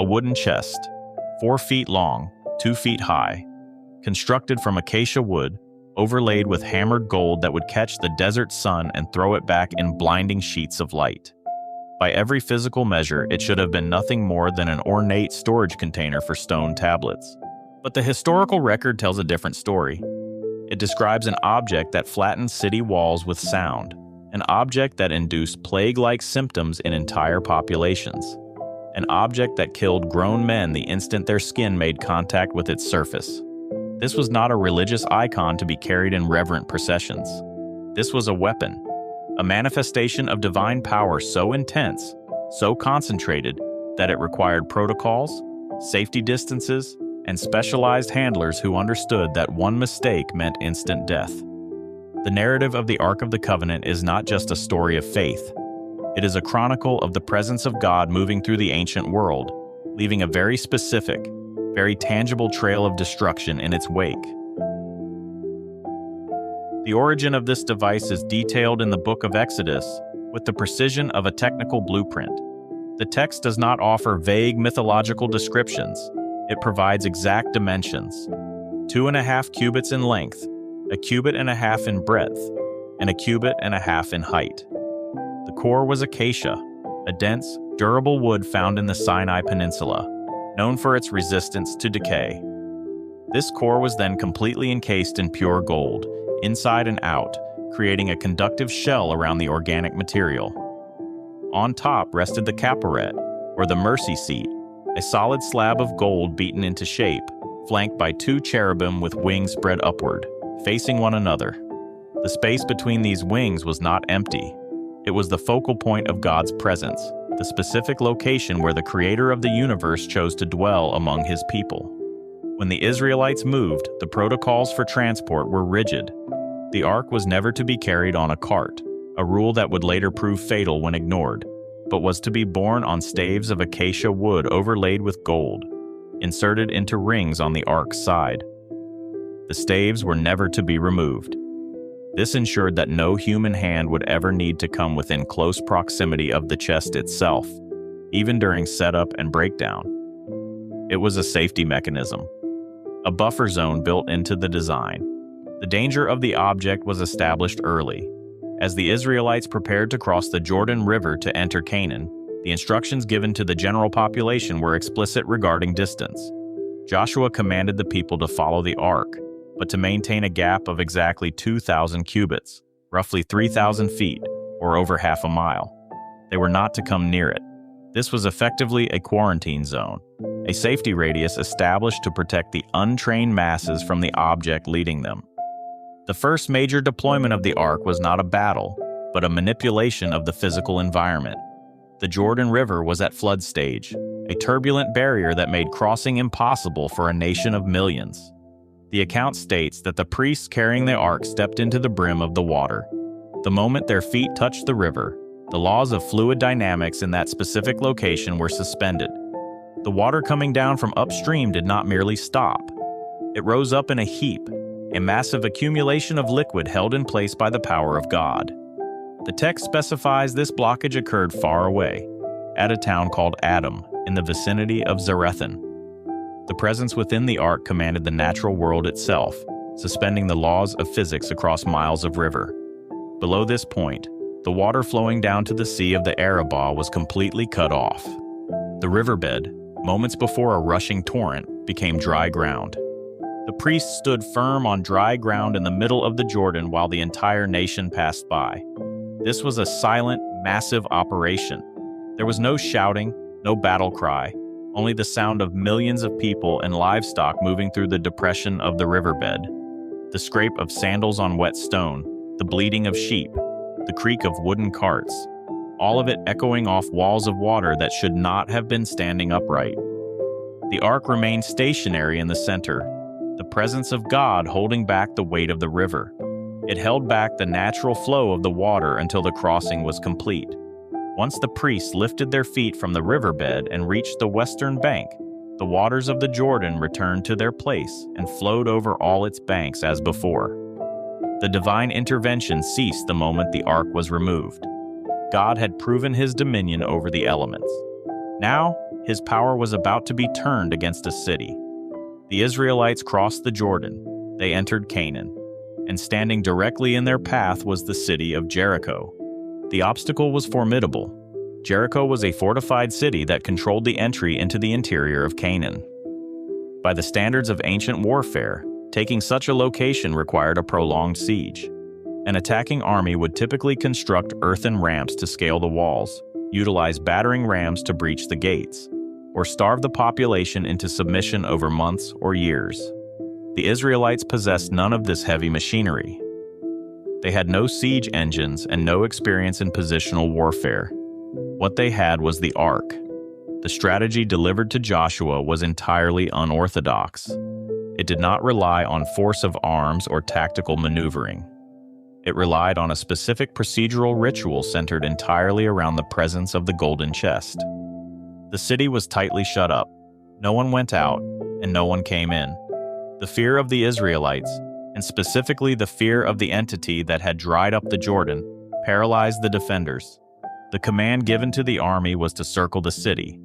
A wooden chest, 4 feet long, 2 feet high, constructed from acacia wood, overlaid with hammered gold that would catch the desert sun and throw it back in blinding sheets of light. By every physical measure, it should have been nothing more than an ornate storage container for stone tablets. But the historical record tells a different story. It describes an object that flattened city walls with sound, an object that induced plague-like symptoms in entire populations, an object that killed grown men the instant their skin made contact with its surface. This was not a religious icon to be carried in reverent processions. This was a weapon, a manifestation of divine power so intense, so concentrated, that it required protocols, safety distances, and specialized handlers who understood that one mistake meant instant death. The narrative of the Ark of the Covenant is not just a story of faith. It is a chronicle of the presence of God moving through the ancient world, leaving a very specific, very tangible trail of destruction in its wake. The origin of this device is detailed in the book of Exodus with the precision of a technical blueprint. The text does not offer vague mythological descriptions. It provides exact dimensions: 2.5 cubits in length, 1.5 cubits in breadth, and 1.5 cubits in height. The core was acacia, a dense, durable wood found in the Sinai Peninsula, known for its resistance to decay. This core was then completely encased in pure gold, inside and out, creating a conductive shell around the organic material. On top rested the caporet, or the mercy seat, a solid slab of gold beaten into shape, flanked by 2 cherubim with wings spread upward, facing one another. The space between these wings was not empty. It was the focal point of God's presence, the specific location where the Creator of the universe chose to dwell among His people. When the Israelites moved, the protocols for transport were rigid. The ark was never to be carried on a cart, a rule that would later prove fatal when ignored, but was to be borne on staves of acacia wood overlaid with gold, inserted into rings on the ark's side. The staves were never to be removed. This ensured that no human hand would ever need to come within close proximity of the chest itself, even during setup and breakdown. It was a safety mechanism, a buffer zone built into the design. The danger of the object was established early. As the Israelites prepared to cross the Jordan River to enter Canaan, the instructions given to the general population were explicit regarding distance. Joshua commanded the people to follow the ark, but to maintain a gap of exactly 2,000 cubits, roughly 3,000 feet, or over half a mile. They were not to come near it. This was effectively a quarantine zone, a safety radius established to protect the untrained masses from the object leading them. The first major deployment of the ark was not a battle, but a manipulation of the physical environment. The Jordan River was at flood stage, a turbulent barrier that made crossing impossible for a nation of millions. The account states that the priests carrying the ark stepped into the brim of the water. The moment their feet touched the river, the laws of fluid dynamics in that specific location were suspended. The water coming down from upstream did not merely stop. It rose up in a heap, a massive accumulation of liquid held in place by the power of God. The text specifies this blockage occurred far away, at a town called Adam, in the vicinity of Zarethan. The presence within the ark commanded the natural world itself, suspending the laws of physics across miles of river. Below this point, the water flowing down to the Sea of the Arabah was completely cut off. The riverbed, moments before a rushing torrent, became dry ground. The priests stood firm on dry ground in the middle of the Jordan while the entire nation passed by. This was a silent, massive operation. There was no shouting, no battle cry, only the sound of millions of people and livestock moving through the depression of the riverbed. The scrape of sandals on wet stone, the bleating of sheep, the creak of wooden carts, all of it echoing off walls of water that should not have been standing upright. The ark remained stationary in the center, the presence of God holding back the weight of the river. It held back the natural flow of the water until the crossing was complete. Once the priests lifted their feet from the riverbed and reached the western bank, the waters of the Jordan returned to their place and flowed over all its banks as before. The divine intervention ceased the moment the ark was removed. God had proven His dominion over the elements. Now, his power was about to be turned against a city. The Israelites crossed the Jordan. They entered Canaan, and standing directly in their path was the city of Jericho. The obstacle was formidable. Jericho was a fortified city that controlled the entry into the interior of Canaan. By the standards of ancient warfare, taking such a location required a prolonged siege. An attacking army would typically construct earthen ramps to scale the walls, utilize battering rams to breach the gates, or starve the population into submission over months or years. The Israelites possessed none of this heavy machinery. They had no siege engines and no experience in positional warfare. What they had was the ark. The strategy delivered to Joshua was entirely unorthodox. It did not rely on force of arms or tactical maneuvering. It relied on a specific procedural ritual centered entirely around the presence of the golden chest. The city was tightly shut up. No one went out, and no one came in. The fear of the Israelites, and specifically the fear of the entity that had dried up the Jordan, paralyzed the defenders. The command given to the army was to circle the city.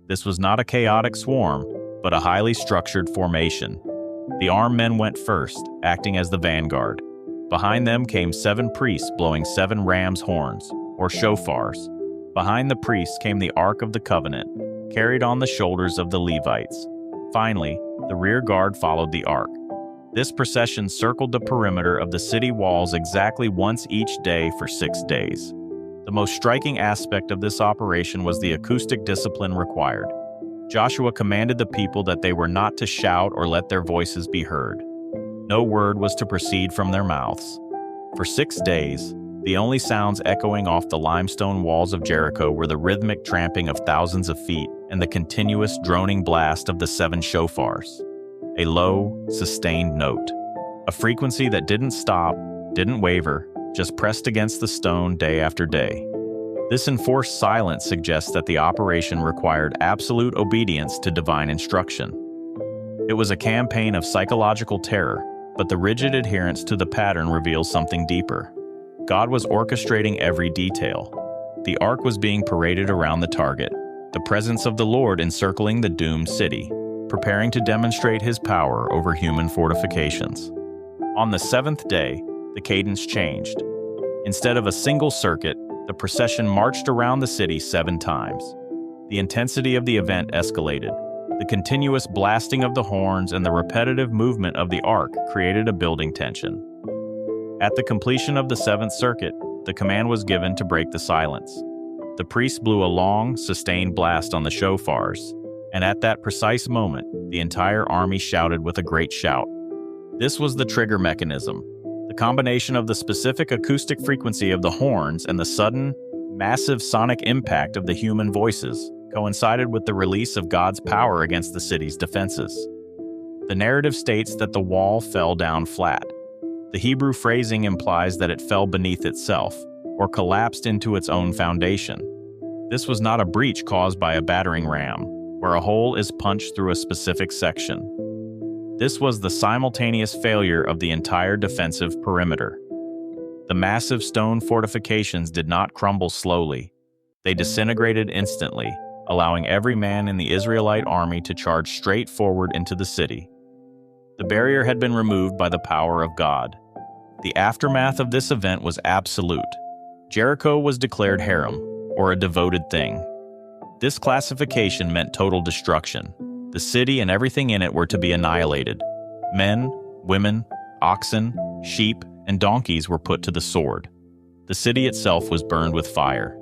This was not a chaotic swarm, but a highly structured formation. The armed men went first, acting as the vanguard. Behind them came 7 priests blowing 7 rams' horns, or shofars. Behind the priests came the Ark of the Covenant, carried on the shoulders of the Levites. Finally, the rear guard followed the Ark. This procession circled the perimeter of the city walls exactly once each day for 6 days. The most striking aspect of this operation was the acoustic discipline required. Joshua commanded the people that they were not to shout or let their voices be heard. No word was to proceed from their mouths. For 6 days, the only sounds echoing off the limestone walls of Jericho were the rhythmic tramping of thousands of feet and the continuous droning blast of the 7 shofars. A low, sustained note. A frequency that didn't stop, didn't waver, just pressed against the stone day after day. This enforced silence suggests that the operation required absolute obedience to divine instruction. It was a campaign of psychological terror, but the rigid adherence to the pattern reveals something deeper. God was orchestrating every detail. The ark was being paraded around the target, the presence of the Lord encircling the doomed city, preparing to demonstrate his power over human fortifications. On the 7th day, the cadence changed. Instead of a single circuit, the procession marched around the city 7 times. The intensity of the event escalated. The continuous blasting of the horns and the repetitive movement of the ark created a building tension. At the completion of the 7th circuit, the command was given to break the silence. The priests blew a long, sustained blast on the shofars, and at that precise moment, the entire army shouted with a great shout. This was the trigger mechanism. The combination of the specific acoustic frequency of the horns and the sudden, massive sonic impact of the human voices coincided with the release of God's power against the city's defenses. The narrative states that the wall fell down flat. The Hebrew phrasing implies that it fell beneath itself, or collapsed into its own foundation. This was not a breach caused by a battering ram, where a hole is punched through a specific section. This was the simultaneous failure of the entire defensive perimeter. The massive stone fortifications did not crumble slowly. They disintegrated instantly, allowing every man in the Israelite army to charge straight forward into the city. The barrier had been removed by the power of God. The aftermath of this event was absolute. Jericho was declared Haram, or a devoted thing. This classification meant total destruction. The city and everything in it were to be annihilated. Men, women, oxen, sheep, and donkeys were put to the sword. The city itself was burned with fire.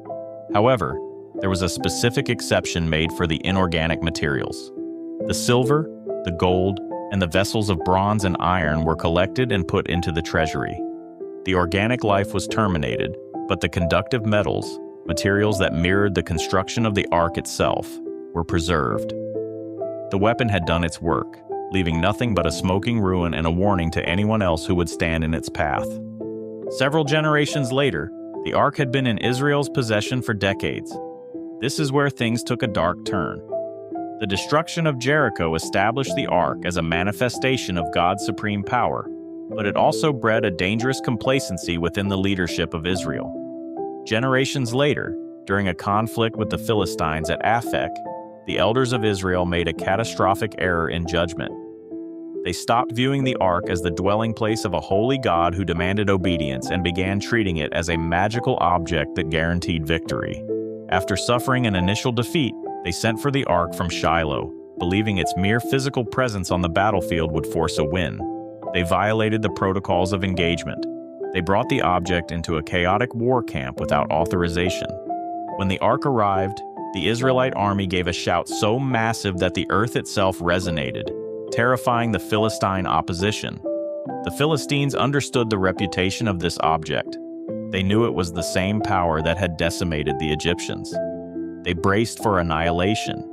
However, there was a specific exception made for the inorganic materials. The silver, the gold, and the vessels of bronze and iron were collected and put into the treasury. The organic life was terminated, but the conductive metals, materials that mirrored the construction of the ark itself, were preserved. The weapon had done its work, leaving nothing but a smoking ruin and a warning to anyone else who would stand in its path. Several generations later, the ark had been in Israel's possession for decades. This is where things took a dark turn. The destruction of Jericho established the ark as a manifestation of God's supreme power, but it also bred a dangerous complacency within the leadership of Israel. Generations later, during a conflict with the Philistines at Aphek, the elders of Israel made a catastrophic error in judgment. They stopped viewing the ark as the dwelling place of a holy God who demanded obedience and began treating it as a magical object that guaranteed victory. After suffering an initial defeat, they sent for the ark from Shiloh, believing its mere physical presence on the battlefield would force a win. They violated the protocols of engagement. They brought the object into a chaotic war camp without authorization. When the ark arrived, the Israelite army gave a shout so massive that the earth itself resonated, terrifying the Philistine opposition. The Philistines understood the reputation of this object. They knew it was the same power that had decimated the Egyptians. They braced for annihilation.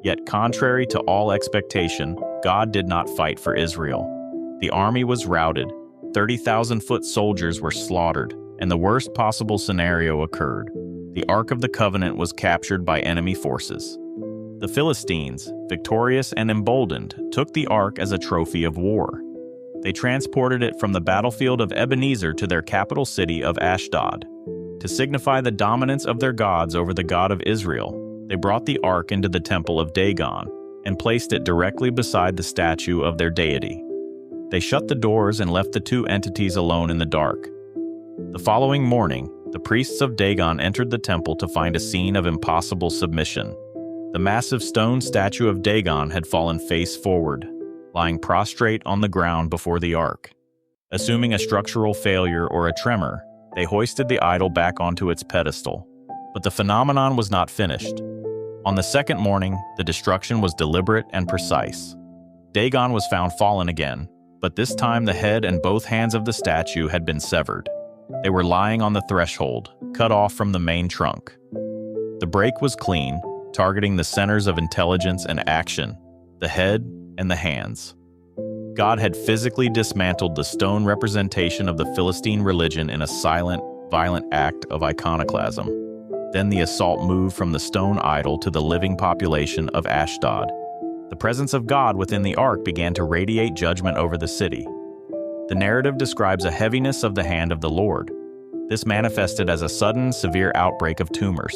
Yet, contrary to all expectation, God did not fight for Israel. The army was routed, 30,000-foot soldiers were slaughtered, and the worst possible scenario occurred. The Ark of the Covenant was captured by enemy forces. The Philistines, victorious and emboldened, took the ark as a trophy of war. They transported it from the battlefield of Ebenezer to their capital city of Ashdod. To signify the dominance of their gods over the God of Israel, they brought the ark into the temple of Dagon and placed it directly beside the statue of their deity. They shut the doors and left the two entities alone in the dark. The following morning, the priests of Dagon entered the temple to find a scene of impossible submission. The massive stone statue of Dagon had fallen face forward, lying prostrate on the ground before the ark. Assuming a structural failure or a tremor, they hoisted the idol back onto its pedestal. But the phenomenon was not finished. On the second morning, the destruction was deliberate and precise. Dagon was found fallen again, but this time the head and both hands of the statue had been severed. They were lying on the threshold, cut off from the main trunk. The break was clean, targeting the centers of intelligence and action, the head and the hands. God had physically dismantled the stone representation of the Philistine religion in a silent, violent act of iconoclasm. Then the assault moved from the stone idol to the living population of Ashdod. The presence of God within the ark began to radiate judgment over the city. The narrative describes a heaviness of the hand of the Lord. This manifested as a sudden, severe outbreak of tumors.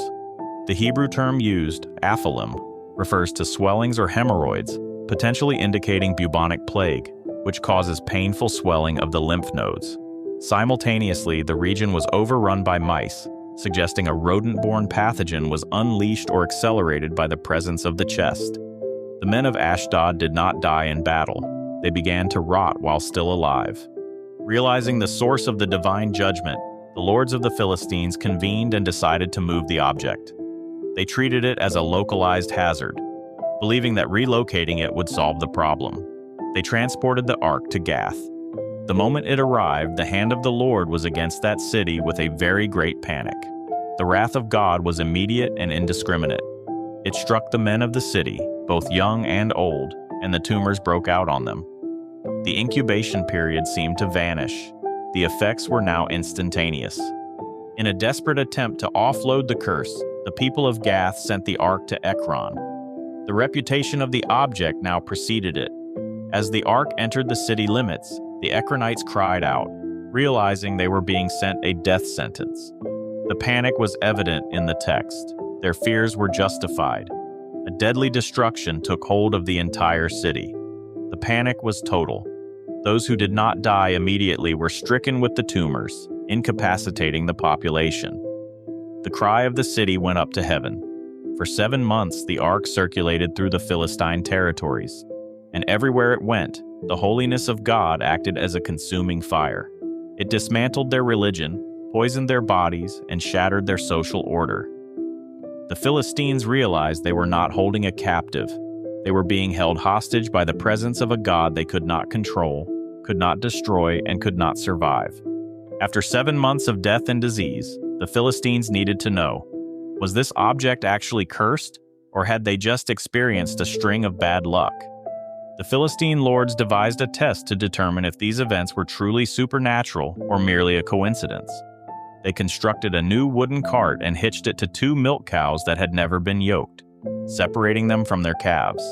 The Hebrew term used, aphilim, refers to swellings or hemorrhoids, potentially indicating bubonic plague, which causes painful swelling of the lymph nodes. Simultaneously, the region was overrun by mice, suggesting a rodent-borne pathogen was unleashed or accelerated by the presence of the chest. The men of Ashdod did not die in battle. They began to rot while still alive. Realizing the source of the divine judgment, the lords of the Philistines convened and decided to move the object. They treated it as a localized hazard, believing that relocating it would solve the problem. They transported the ark to Gath. The moment it arrived, the hand of the Lord was against that city with a very great panic. The wrath of God was immediate and indiscriminate. It struck the men of the city, both young and old, and the tumors broke out on them. The incubation period seemed to vanish. The effects were now instantaneous. In a desperate attempt to offload the curse, the people of Gath sent the ark to Ekron. The reputation of the object now preceded it. As the ark entered the city limits, the Ekronites cried out, realizing they were being sent a death sentence. The panic was evident in the text. Their fears were justified. A deadly destruction took hold of the entire city. The panic was total. Those who did not die immediately were stricken with the tumors, incapacitating the population. The cry of the city went up to heaven. For 7 months, the ark circulated through the Philistine territories, and everywhere it went, the holiness of God acted as a consuming fire. It dismantled their religion, poisoned their bodies, and shattered their social order. The Philistines realized they were not holding a captive. They were being held hostage by the presence of a God they could not control, could not destroy, and could not survive. After 7 months of death and disease, the Philistines needed to know, was this object actually cursed, or had they just experienced a string of bad luck? The Philistine lords devised a test to determine if these events were truly supernatural or merely a coincidence. They constructed a new wooden cart and hitched it to 2 milk cows that had never been yoked, separating them from their calves.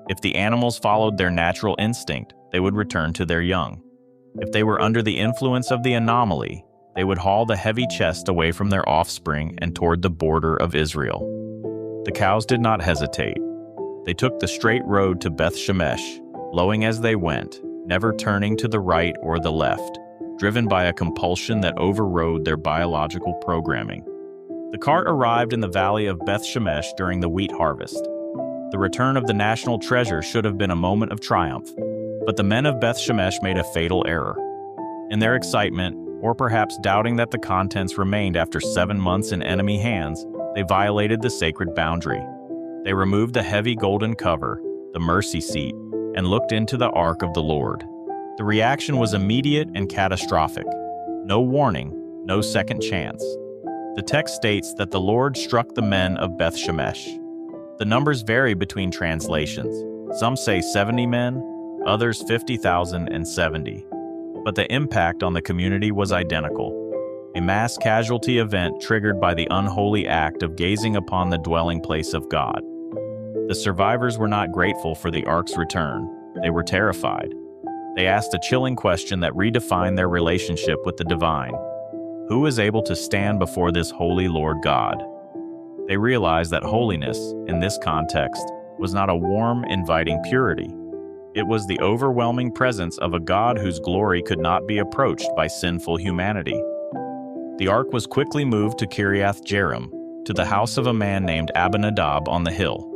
If the animals followed their natural instinct, they would return to their young. If they were under the influence of the anomaly, they would haul the heavy chest away from their offspring and toward the border of Israel. The cows did not hesitate. They took the straight road to Beth Shemesh, lowing as they went, never turning to the right or the left, driven by a compulsion that overrode their biological programming. The cart arrived in the valley of Beth Shemesh during the wheat harvest. The return of the national treasure should have been a moment of triumph, but the men of Beth Shemesh made a fatal error. In their excitement, or perhaps doubting that the contents remained after 7 months in enemy hands, they violated the sacred boundary. They removed the heavy golden cover, the mercy seat, and looked into the ark of the Lord. The reaction was immediate and catastrophic. No warning, no second chance. The text states that the Lord struck the men of Beth Shemesh. The numbers vary between translations. Some say 70 men, others 50,000 and 70. But the impact on the community was identical. A mass casualty event triggered by the unholy act of gazing upon the dwelling place of God. The survivors were not grateful for the ark's return. They were terrified. They asked a chilling question that redefined their relationship with the divine. Who is able to stand before this holy Lord God? They realized that holiness, in this context, was not a warm, inviting purity. It was the overwhelming presence of a God whose glory could not be approached by sinful humanity. The ark was quickly moved to Kiriath Jearim, to the house of a man named Abinadab on the hill.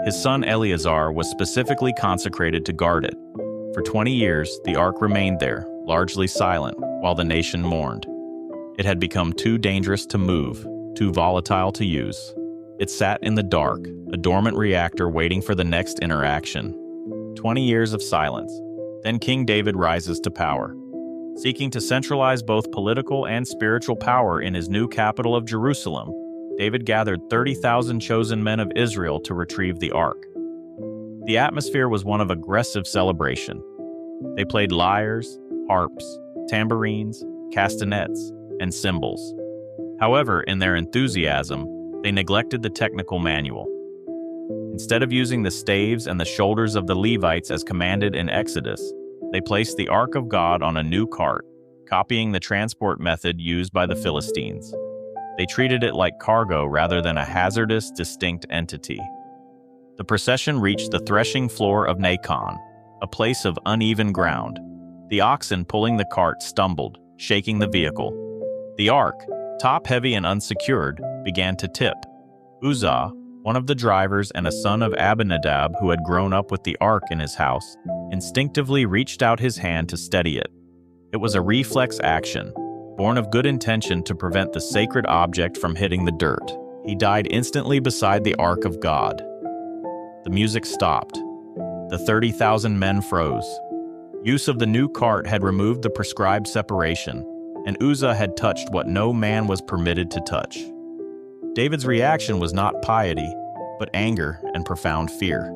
His son Eleazar was specifically consecrated to guard it. For 20 years, the ark remained there, largely silent, while the nation mourned. It had become too dangerous to move, too volatile to use. It sat in the dark, a dormant reactor waiting for the next interaction. 20 years of silence. Then King David rises to power. Seeking to centralize both political and spiritual power in his new capital of Jerusalem, David gathered 30,000 chosen men of Israel to retrieve the ark. The atmosphere was one of aggressive celebration. They played lyres, harps, tambourines, castanets, and cymbals. However, in their enthusiasm, they neglected the technical manual. Instead of using the staves and the shoulders of the Levites as commanded in Exodus, they placed the ark of God on a new cart, copying the transport method used by the Philistines. They treated it like cargo rather than a hazardous, distinct entity. The procession reached the threshing floor of Dagon, a place of uneven ground. The oxen pulling the cart stumbled, shaking the vehicle. The ark, top-heavy and unsecured, began to tip. Uzzah, one of the drivers and a son of Abinadab who had grown up with the ark in his house, instinctively reached out his hand to steady it. It was a reflex action, born of good intention to prevent the sacred object from hitting the dirt. He died instantly beside the ark of God. The music stopped. The 30,000 men froze. Use of the new cart had removed the prescribed separation, and Uzzah had touched what no man was permitted to touch. David's reaction was not piety, but anger and profound fear.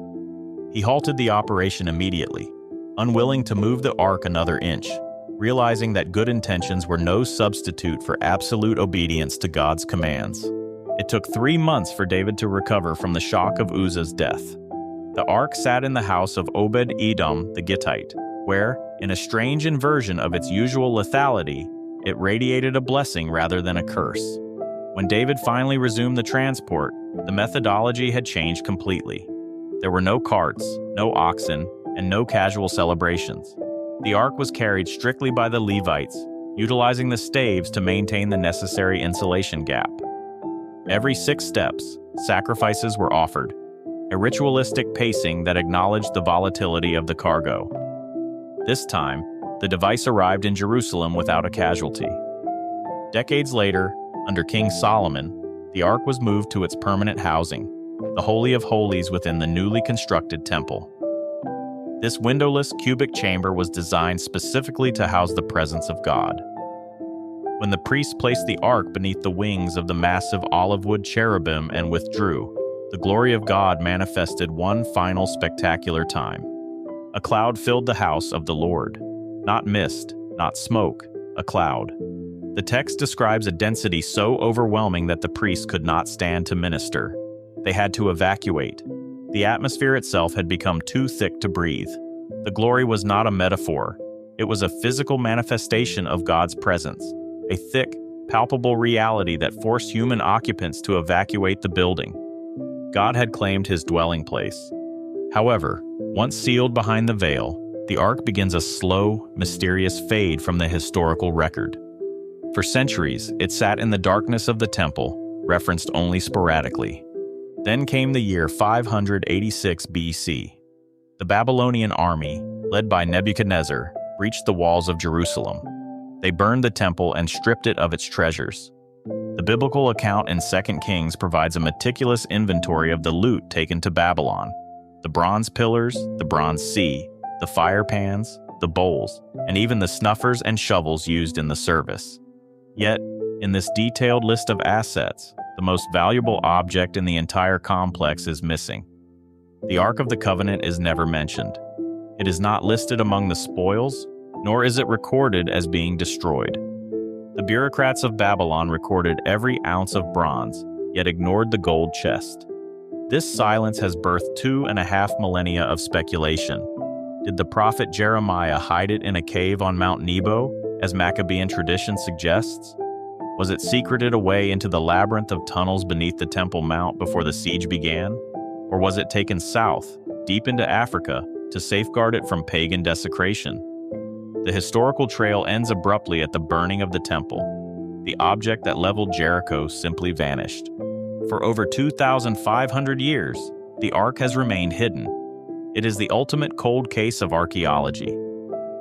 He halted the operation immediately, unwilling to move the ark another inch, realizing that good intentions were no substitute for absolute obedience to God's commands. It took 3 months for David to recover from the shock of Uzzah's death. The ark sat in the house of Obed-Edom the Gittite, where, in a strange inversion of its usual lethality, it radiated a blessing rather than a curse. When David finally resumed the transport, the methodology had changed completely. There were no carts, no oxen, and no casual celebrations. The ark was carried strictly by the Levites, utilizing the staves to maintain the necessary insulation gap. Every 6 steps, sacrifices were offered, a ritualistic pacing that acknowledged the volatility of the cargo. This time, the device arrived in Jerusalem without a casualty. Decades later, under King Solomon, the ark was moved to its permanent housing, the Holy of Holies within the newly constructed temple. This windowless cubic chamber was designed specifically to house the presence of God. When the priests placed the ark beneath the wings of the massive olive-wood cherubim and withdrew, the glory of God manifested one final spectacular time. A cloud filled the house of the Lord. Not mist, not smoke, a cloud. The text describes a density so overwhelming that the priests could not stand to minister. They had to evacuate. The atmosphere itself had become too thick to breathe. The glory was not a metaphor. It was a physical manifestation of God's presence, a thick, palpable reality that forced human occupants to evacuate the building. God had claimed his dwelling place. However, once sealed behind the veil, the ark begins a slow, mysterious fade from the historical record. For centuries, it sat in the darkness of the temple, referenced only sporadically. Then came the year 586 BC. The Babylonian army, led by Nebuchadnezzar, breached the walls of Jerusalem. They burned the temple and stripped it of its treasures. The biblical account in 2 Kings provides a meticulous inventory of the loot taken to Babylon: the bronze pillars, the bronze sea, the fire pans, the bowls, and even the snuffers and shovels used in the service. Yet, in this detailed list of assets, the most valuable object in the entire complex is missing. The Ark of the Covenant is never mentioned. It is not listed among the spoils, nor is it recorded as being destroyed. The bureaucrats of Babylon recorded every ounce of bronze, yet ignored the gold chest. This silence has birthed 2.5 millennia of speculation. Did the prophet Jeremiah hide it in a cave on Mount Nebo, as Maccabean tradition suggests? Was it secreted away into the labyrinth of tunnels beneath the Temple Mount before the siege began? Or was it taken south, deep into Africa, to safeguard it from pagan desecration? The historical trail ends abruptly at the burning of the temple. The object that leveled Jericho simply vanished. For over 2,500 years, the Ark has remained hidden. It is the ultimate cold case of archaeology.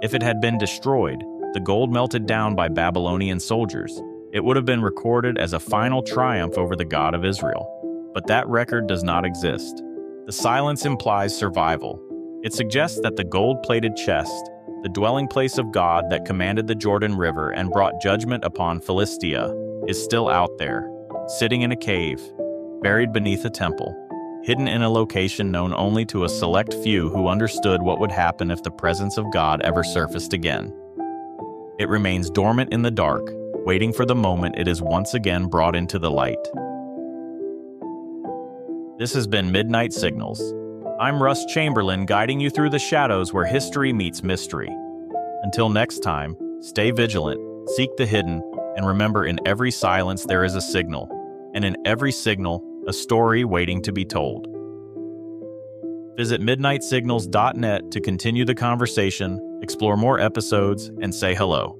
If it had been destroyed, the gold melted down by Babylonian soldiers, it would have been recorded as a final triumph over the God of Israel. But that record does not exist. The silence implies survival. It suggests that the gold-plated chest, the dwelling place of God that commanded the Jordan River and brought judgment upon Philistia, is still out there, sitting in a cave, buried beneath a temple, hidden in a location known only to a select few who understood what would happen if the presence of God ever surfaced again. It remains dormant in the dark, waiting for the moment it is once again brought into the light. This has been Midnight Signals. I'm Russ Chamberlain, guiding you through the shadows where history meets mystery. Until next time, stay vigilant, seek the hidden, and remember, in every silence there is a signal, and in every signal, a story waiting to be told. Visit midnightsignals.net to continue the conversation, explore more episodes, and say hello.